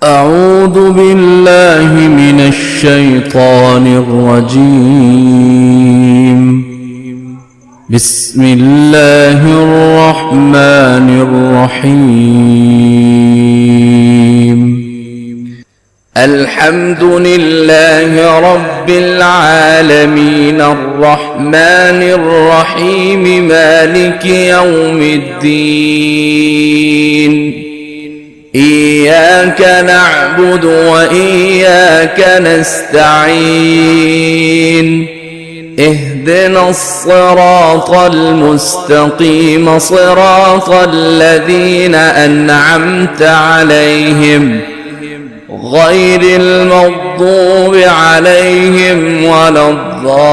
أعوذ بالله من الشيطان الرجيم. بسم الله الرحمن الرحيم. الحمد لله رب العالمين الرحمن الرحيم مالك يوم الدين. إياك نعبد وإياك نستعين. اهدنا الصراط المستقيم صراط الذين أنعمت عليهم غير المغضوب عليهم ولا الضالين.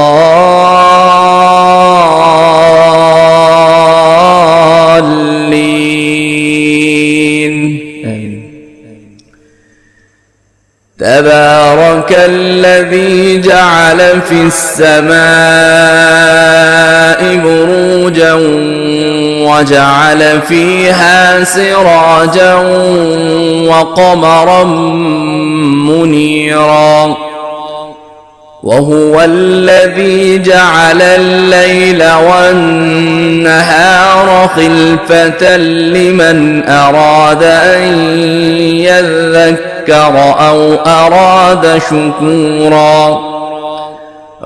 تبارك الذي جعل في السماء بروجا وجعل فيها سراجا وقمرا منيرا. وهو الذي جعل الليل والنهار خلفة لمن أراد أن يذكر أو أراد شكورا.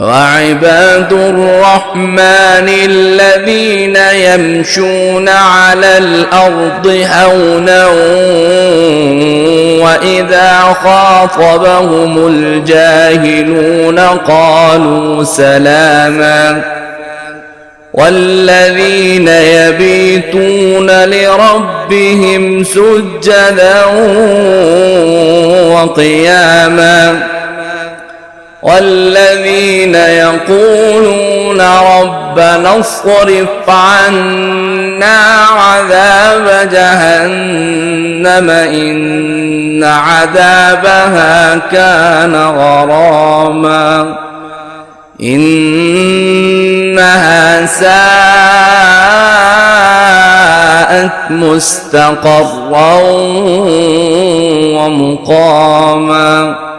وعباد الرحمن الذين يمشون على الأرض هونا وإذا خاطبهم الجاهلون قالوا سلاما. والذين يبيتون لربهم سجدا وقياما. والذين يقولون ربنا اصرف عنا عذاب جهنم إن عذابها كان غراما إنها ساءت مستقرا ومقاما.